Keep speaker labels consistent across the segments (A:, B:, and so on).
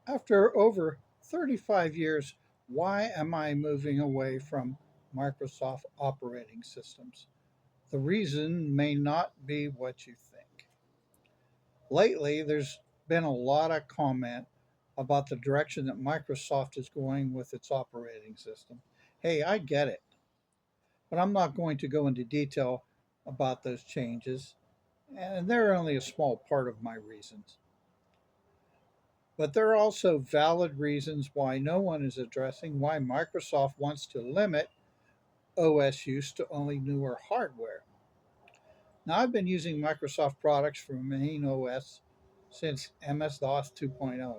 A: After over 35 years, why am I moving away from Microsoft operating systems? The reason may not be what you think. Lately, there's been a lot of comment about the direction that Microsoft is going with its operating system. Hey, I get it, but I'm not going to go into detail about those changes, and they're only a small part of my reasons. But there are also valid reasons why no one is addressing why Microsoft wants to limit OS use to only newer hardware. Now, I've been using Microsoft products for main OS since MS-DOS 2.0.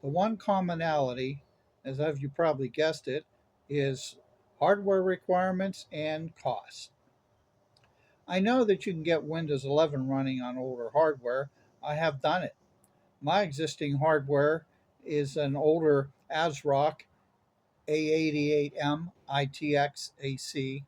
A: The one commonality, as have you probably guessed it, is hardware requirements and cost. I know that you can get Windows 11 running on older hardware. I have done it. My existing hardware is an older ASRock A88M ITX AC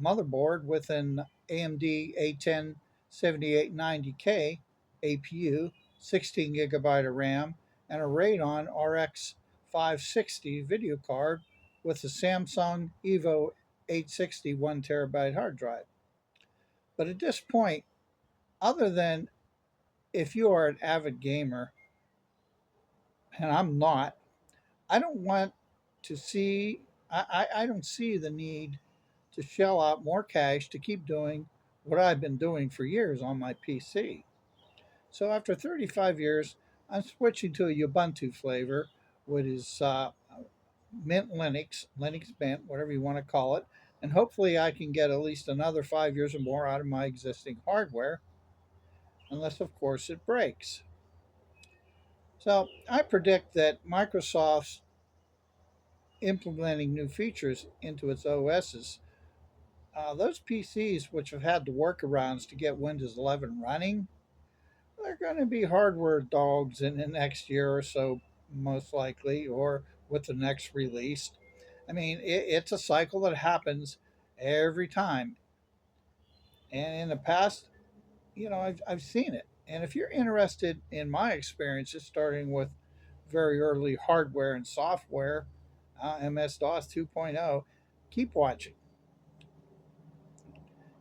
A: motherboard with an AMD A10 7890K APU, 16 gigabyte of RAM, and a Radeon RX 560 video card with a Samsung Evo 860 1 terabyte hard drive. But at this point, other than if you are an avid gamer, and I'm not, I don't want to see, I don't see the need to shell out more cash to keep doing what I've been doing for years on my PC. So after 35 years, I'm switching to a Ubuntu flavor, which is Mint Linux, Linux Mint, whatever you want to call it. And hopefully I can get at least another 5 years or more out of my existing hardware, unless, of course, it breaks. So I predict that Microsoft's implementing new features into its OSs, those PCs which have had the workarounds to get Windows 11 running, they're going to be hardware dogs in the next year or so, most likely, or with the next release. I mean, it's a cycle that happens every time. And in the past, I've seen it. And if you're interested in my experiences, starting with very early hardware and software, MS-DOS 2.0, keep watching.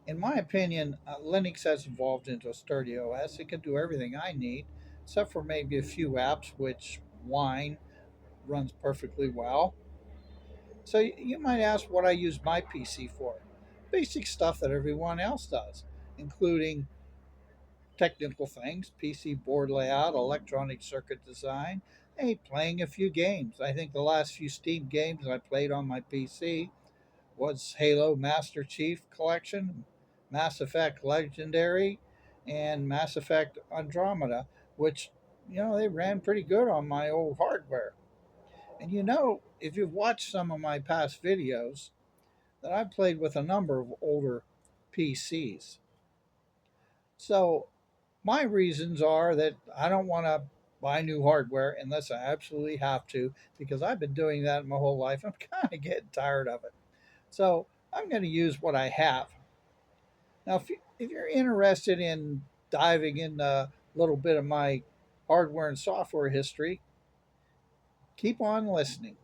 A: In my opinion, Linux has evolved into a sturdy OS. It can do everything I need, except for maybe a few apps, which Wine runs perfectly well. So you might ask what I use my PC for. Basic stuff that everyone else does, including technical things, PC board layout, electronic circuit design, hey, playing a few games. I think the last few Steam games I played on my PC was Halo Master Chief Collection, Mass Effect Legendary, and Mass Effect Andromeda, which, they ran pretty good on my old hardware. And if you've watched some of my past videos, that I've played with a number of older PCs. So my reasons are that I don't want to buy new hardware unless I absolutely have to, because I've been doing that my whole life. I'm kind of getting tired of it. So I'm going to use what I have. Now, if you're interested in diving in a little bit of my hardware and software history, keep on listening.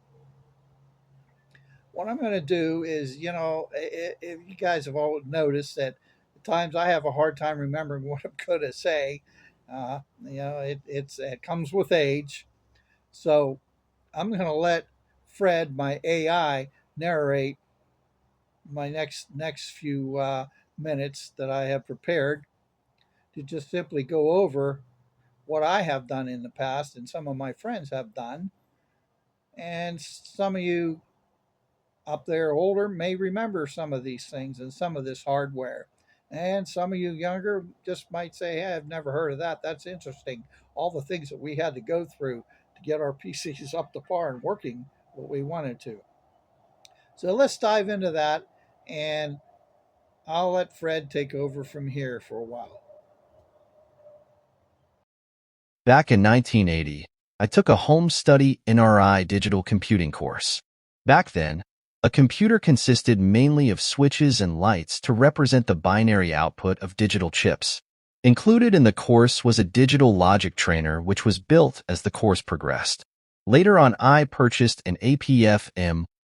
A: What I'm going to do is, if you guys have all noticed that at times I have a hard time remembering what I'm going to say, it comes with age. So I'm going to let Fred, my AI, narrate my next few minutes that I have prepared to just simply go over what I have done in the past and some of my friends have done. And some of you up there older may remember some of these things and some of this hardware. And some of you younger just might say, hey, I've never heard of that. That's interesting. All the things that we had to go through to get our PCs up to par and working what we wanted to. So let's dive into that, and I'll let Fred take over from here for a while.
B: Back in 1980, I took a home study NRI digital computing course. Back then, a computer consisted mainly of switches and lights to represent the binary output of digital chips. Included in the course was a digital logic trainer which was built as the course progressed. Later on, I purchased an APF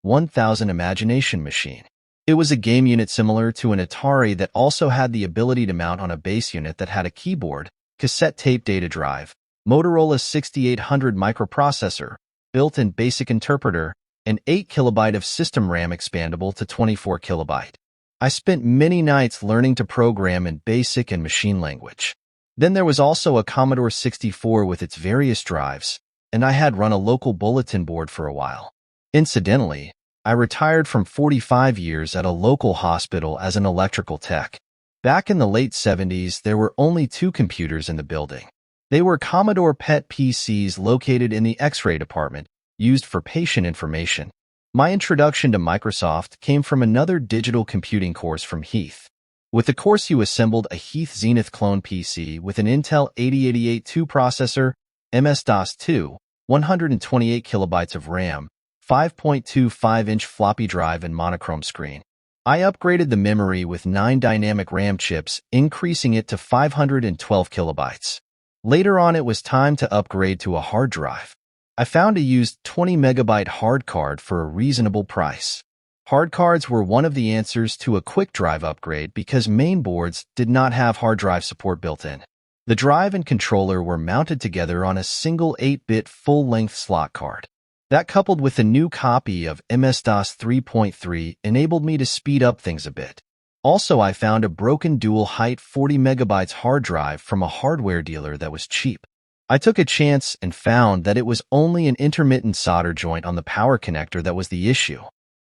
B: M1000 imagination machine. It was a game unit similar to an Atari that also had the ability to mount on a base unit that had a keyboard, cassette tape data drive, Motorola 6800 microprocessor, built-in basic interpreter, and 8 KB of system RAM expandable to 24 KB. I spent many nights learning to program in BASIC and machine language. Then there was also a Commodore 64 with its various drives, and I had run a local bulletin board for a while. Incidentally, I retired from 45 years at a local hospital as an electrical tech. Back in the late 70s, there were only 2 computers in the building. They were Commodore PET PCs located in the X-ray department, used for patient information. My introduction to Microsoft came from another digital computing course from Heath. With the course, you assembled a Heath Zenith clone PC with an Intel 8088-2 processor, MS-DOS-2, 128 kilobytes of RAM, 5.25-inch floppy drive, and monochrome screen. I upgraded the memory with 9 dynamic RAM chips, increasing it to 512 kilobytes. Later on, it was time to upgrade to a hard drive. I found a used 20 megabyte hard card for a reasonable price. Hard cards were one of the answers to a quick drive upgrade because main boards did not have hard drive support built in. The drive and controller were mounted together on a single 8-bit full-length slot card. That, coupled with a new copy of MS-DOS 3.3, enabled me to speed up things a bit. Also, I found a broken dual-height 40 megabytes hard drive from a hardware dealer that was cheap. I took a chance and found that it was only an intermittent solder joint on the power connector that was the issue.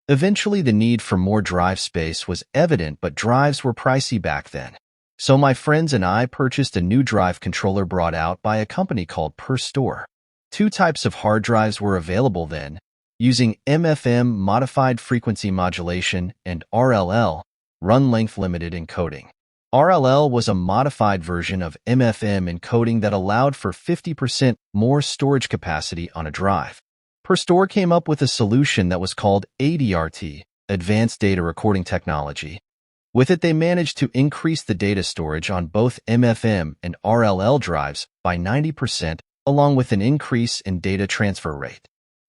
B: Eventually, the need for more drive space was evident, but drives were pricey back then. So my friends and I purchased a new drive controller brought out by a company called Per Store. 2 types of hard drives were available then, using MFM modified frequency modulation and RLL, run length limited encoding. RLL was a modified version of MFM encoding that allowed for 50% more storage capacity on a drive. Per Store came up with a solution that was called ADRT, Advanced Data Recording Technology. With it, they managed to increase the data storage on both MFM and RLL drives by 90%, along with an increase in data transfer rate.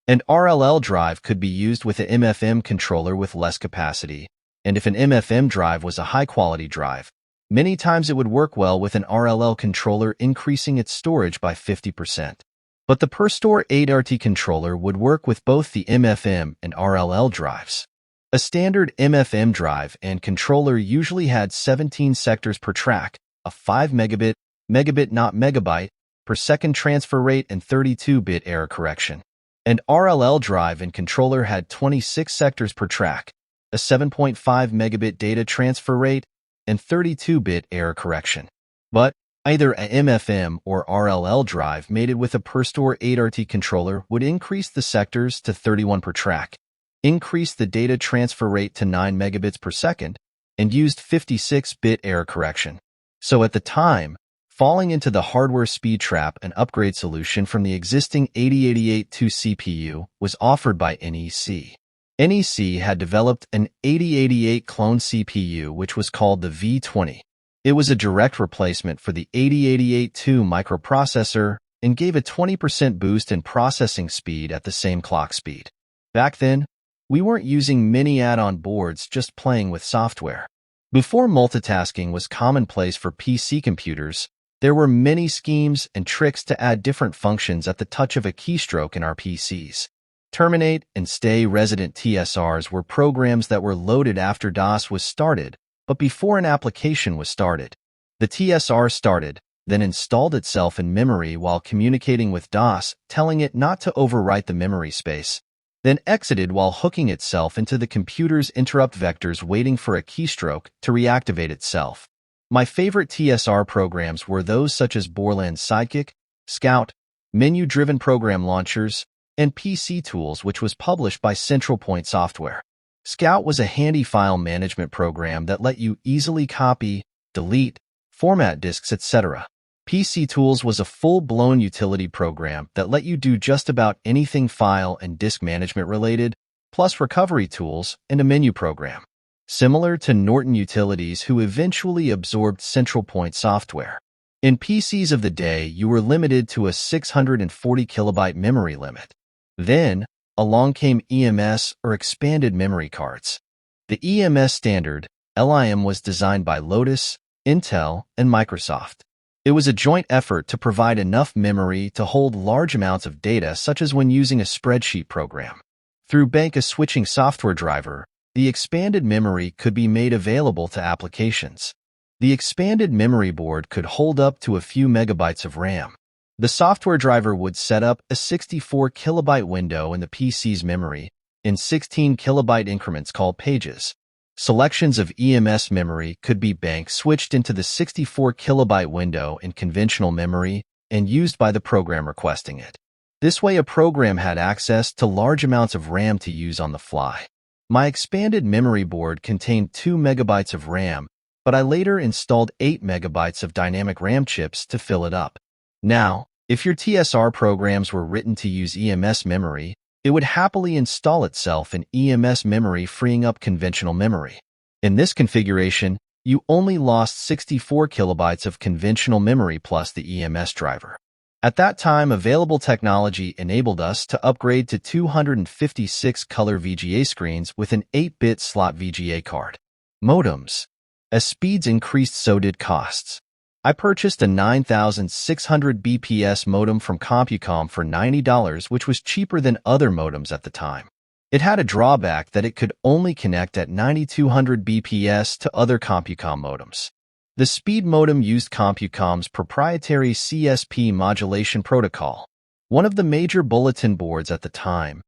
B: An RLL drive could be used with an MFM controller with less capacity, and if an MFM drive was a high-quality drive, many times it would work well with an RLL controller, increasing its storage by 50%. But the Per Store ADRT controller would work with both the MFM and RLL drives. A standard MFM drive and controller usually had 17 sectors per track, a 5 megabit, not megabyte, per second transfer rate, and 32-bit error correction. An RLL drive and controller had 26 sectors per track, a 7.5 megabit data transfer rate, and 32-bit error correction. But either a MFM or RLL drive mated with a Per Store ADRT controller would increase the sectors to 31 per track, increase the data transfer rate to 9 megabits per second, and used 56-bit error correction. So at the time, falling into the hardware speed trap, an upgrade solution from the existing 8088-2 CPU was offered by NEC. NEC had developed an 8088 clone CPU which was called the V20. It was a direct replacement for the 8088-2 microprocessor and gave a 20% boost in processing speed at the same clock speed. Back then, we weren't using many add-on boards, just playing with software. Before multitasking was commonplace for PC computers, there were many schemes and tricks to add different functions at the touch of a keystroke in our PCs. Terminate and Stay Resident TSRs were programs that were loaded after DOS was started, but before an application was started. The TSR started, then installed itself in memory while communicating with DOS, telling it not to overwrite the memory space, then exited while hooking itself into the computer's interrupt vectors, waiting for a keystroke to reactivate itself. My favorite TSR programs were those such as Borland Sidekick, Scout, menu-driven program launchers, and PC Tools, which was published by Central Point Software. Scout was a handy file management program that let you easily copy, delete, format disks, etc. PC Tools was a full-blown utility program that let you do just about anything file and disk management related, plus recovery tools and a menu program. Similar to Norton Utilities, who eventually absorbed Central Point Software. In PCs of the day, you were limited to a 640 kilobyte memory limit. Then, along came EMS or expanded memory cards. The EMS standard, LIM, was designed by Lotus, Intel, and Microsoft. It was a joint effort to provide enough memory to hold large amounts of data, such as when using a spreadsheet program. Through Iswitching software driver, the expanded memory could be made available to applications. The expanded memory board could hold up to a few megabytes of RAM. The software driver would set up a 64 kilobyte window in the PC's memory in 16 kilobyte increments called pages. Selections of EMS memory could be switched into the 64 kilobyte window in conventional memory and used by the program requesting it. This way, a program had access to large amounts of RAM to use on the fly. My expanded memory board contained 2 megabytes of RAM, but I later installed 8 megabytes of dynamic RAM chips to fill it up. Now, if your TSR programs were written to use EMS memory, it would happily install itself in EMS memory, freeing up conventional memory. In this configuration, you only lost 64 kilobytes of conventional memory plus the EMS driver. At that time, available technology enabled us to upgrade to 256 color VGA screens with an 8-bit slot VGA card. Modems. As speeds increased, so did costs. I purchased a 9600 bps modem from CompuCom for $90, which was cheaper than other modems at the time. It had a drawback that it could only connect at 9200 bps to other CompuCom modems. The speed modem used CompuCom's proprietary CSP modulation protocol. One of the major bulletin boards at the time,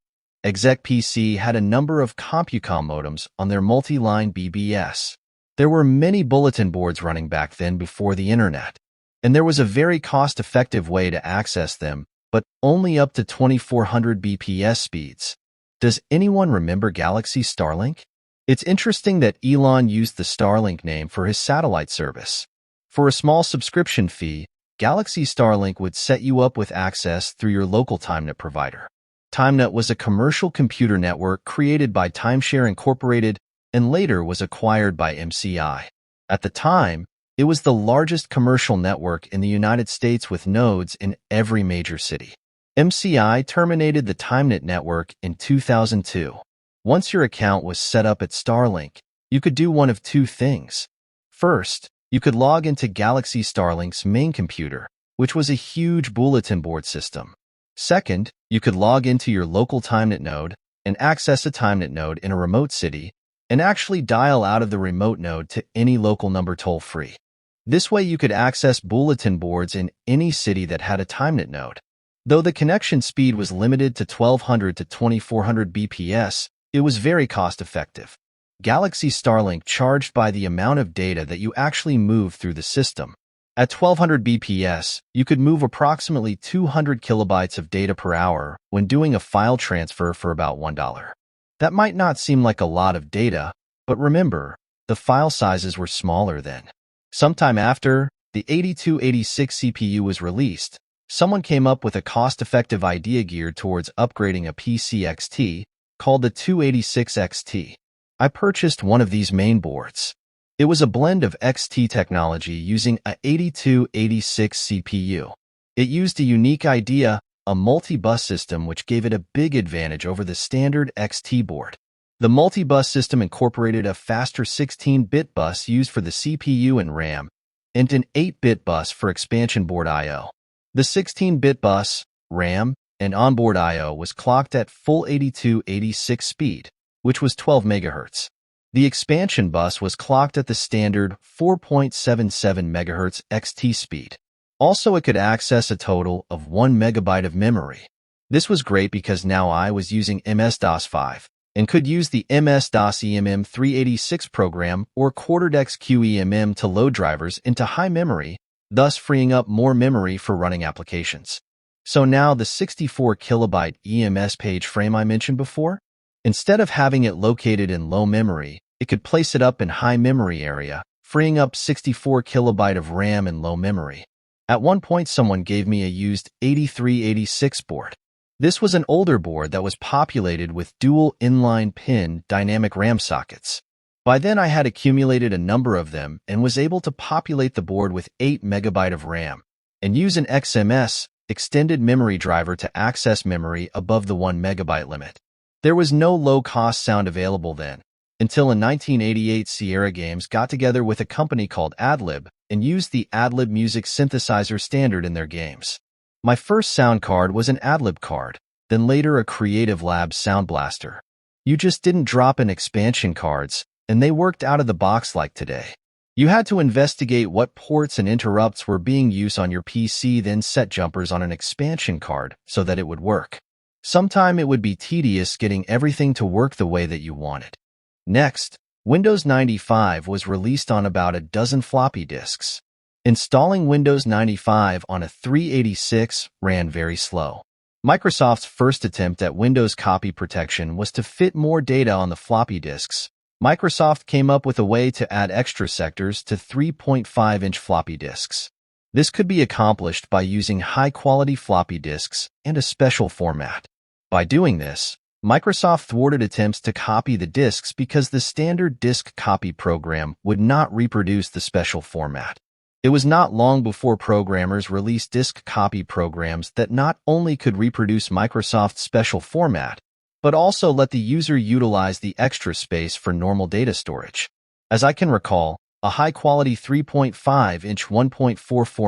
B: ExecPC, had a number of CompuCom modems on their multi-line BBS. There were many bulletin boards running back then before the internet, and there was a very cost-effective way to access them, but only up to 2400 bps speeds. Does anyone remember Galaxy Starlink? It's interesting that Elon used the Starlink name for his satellite service. For a small subscription fee, Galaxy Starlink would set you up with access through your local TimeNet provider. TimeNet was a commercial computer network created by Timeshare Incorporated and later was acquired by MCI. At the time, it was the largest commercial network in the United States with nodes in every major city. MCI terminated the TimeNet network in 2002. Once your account was set up at Starlink, you could do one of two things. First, you could log into Galaxy Starlink's main computer, which was a huge bulletin board system. Second, you could log into your local TimeNet node and access a TimeNet node in a remote city and actually dial out of the remote node to any local number toll-free. This way you could access bulletin boards in any city that had a TimeNet node. Though the connection speed was limited to 1200 to 2400 bps, it was very cost-effective. Galaxy Starlink charged by the amount of data that you actually move through the system. At 1200 bps, you could move approximately 200 kilobytes of data per hour when doing a file transfer for about $1. That might not seem like a lot of data, but remember, the file sizes were smaller then. Sometime after the 8286 CPU was released, someone came up with a cost-effective idea geared towards upgrading a PC XT called the 286 XT. I purchased one of these main boards. It was a blend of XT technology using a 8286 CPU. It used a unique idea, a multi-bus system, which gave it a big advantage over the standard XT board. The multi-bus system incorporated a faster 16-bit bus used for the CPU and RAM, and an 8-bit bus for expansion board I/O. The 16-bit bus, RAM, and onboard I/O was clocked at full 8286 speed, which was 12 MHz. The expansion bus was clocked at the standard 4.77 MHz XT speed. Also, it could access a total of 1 megabyte of memory. This was great because now I was using MS-DOS 5 and could use the MS-DOS EMM 386 program or quarter-dex QEMM to load drivers into high memory, thus freeing up more memory for running applications. So now the 64 kilobyte EMS page frame I mentioned before, instead of having it located in low memory, it could place it up in high memory area, freeing up 64 kilobyte of RAM in low memory. At one point, someone gave me a used 8386 board. This was an older board that was populated with dual inline pin dynamic RAM sockets. By then I had accumulated a number of them and was able to populate the board with 8 megabyte of RAM and use an XMS extended memory driver to access memory above the 1 megabyte limit. There was no low-cost sound available then, until in 1988 Sierra Games got together with a company called Adlib and used the Adlib music synthesizer standard in their games. My first sound card was an Adlib card, then later a Creative Labs Sound Blaster. You just didn't drop in expansion cards, and they worked out of the box like today. You had to investigate what ports and interrupts were being used on your PC, then set jumpers on an expansion card so that it would work. Sometime it would be tedious getting everything to work the way that you wanted. Next, Windows 95 was released on about a dozen floppy disks. Installing Windows 95 on a 386 ran very slow. Microsoft's first attempt at Windows copy protection was to fit more data on the floppy disks. Microsoft came up with a way to add extra sectors to 3.5-inch floppy disks. This could be accomplished by using high-quality floppy disks and a special format. By doing this, Microsoft thwarted attempts to copy the disks because the standard disk copy program would not reproduce the special format. It was not long before programmers released disk copy programs that not only could reproduce Microsoft's special format, but also let the user utilize the extra space for normal data storage. As I can recall, a high-quality 3.5-inch 1.44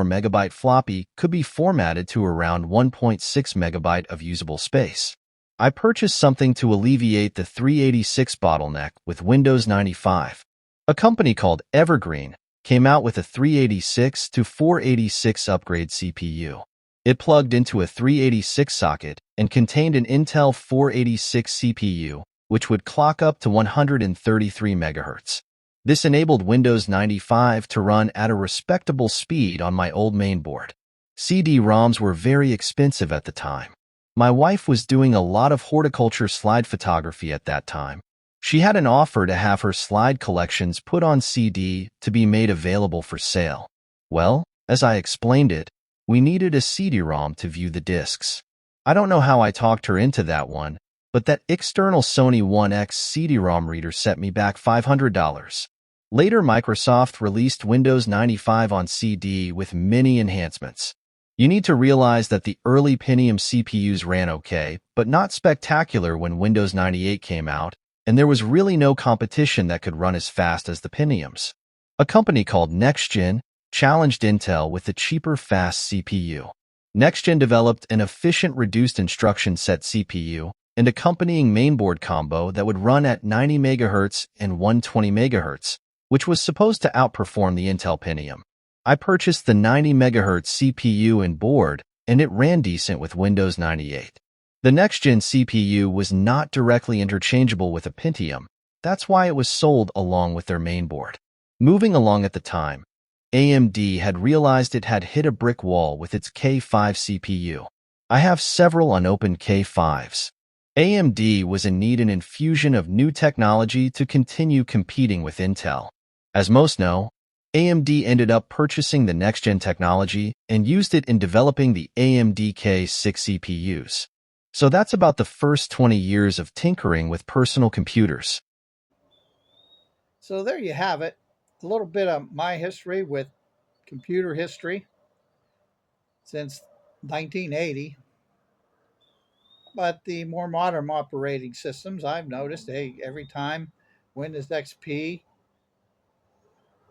B: megabyte floppy could be formatted to around 1.6 megabyte of usable space. I purchased something to alleviate the 386 bottleneck with Windows 95. A company called Evergreen came out with a 386 to 486 upgrade CPU. It plugged into a 386 socket and contained an Intel 486 CPU, which would clock up to 133 MHz. This enabled Windows 95 to run at a respectable speed on my old mainboard. CD-ROMs were very expensive at the time. My wife was doing a lot of horticulture slide photography at that time. She had an offer to have her slide collections put on CD to be made available for sale. Well, as I explained it, we needed a CD-ROM to view the discs. I don't know how I talked her into that one, but that external Sony 1X CD-ROM reader set me back $500. Later, Microsoft released Windows 95 on CD with many enhancements. You need to realize that the early Pentium CPUs ran okay, but not spectacular when Windows 98 came out, and there was really no competition that could run as fast as the Pentiums. A company called NextGen challenged Intel with the cheaper fast CPU. NextGen developed an efficient reduced instruction set CPU and accompanying mainboard combo that would run at 90 MHz and 120 MHz, which was supposed to outperform the Intel Pentium. I purchased the 90 MHz CPU and board, and it ran decent with Windows 98. The next-gen CPU was not directly interchangeable with a Pentium. That's why it was sold along with their mainboard. Moving along at the time, AMD had realized it had hit a brick wall with its K5 CPU. I have several unopened K5s. AMD was in need an infusion of new technology to continue competing with Intel. As most know, AMD ended up purchasing the next-gen technology and used it in developing the AMD K6 CPUs. So that's about the first 20 years of tinkering with personal computers.
A: So there you have it. A little bit of my history with computer history since 1980. But the more modern operating systems, I've noticed, hey, every time Windows XP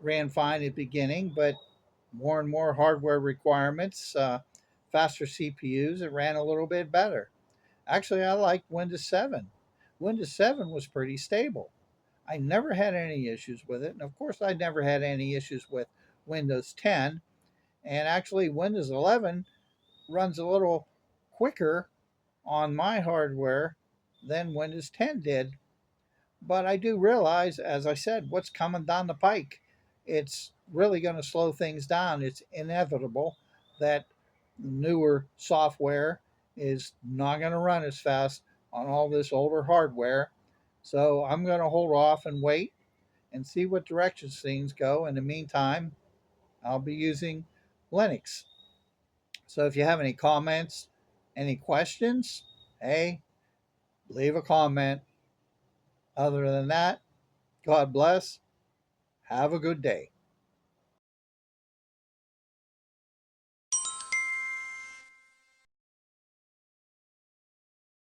A: ran fine at the beginning, but more and more hardware requirements, faster CPUs, it ran a little bit better. Actually, I like Windows 7. Windows 7 was pretty stable. I never had any issues with it. And of course, I never had any issues with Windows 10. And actually, Windows 11 runs a little quicker on my hardware than Windows 10 did. But I do realize, as I said, what's coming down the pike. It's really going to slow things down. It's inevitable that newer software is not going to run as fast on all this older hardware. So I'm going to hold off and wait and see what directions things go. In the meantime, I'll be using Linux. So if you have any comments, any questions, hey, leave a comment. Other than that, God bless. Have a good day.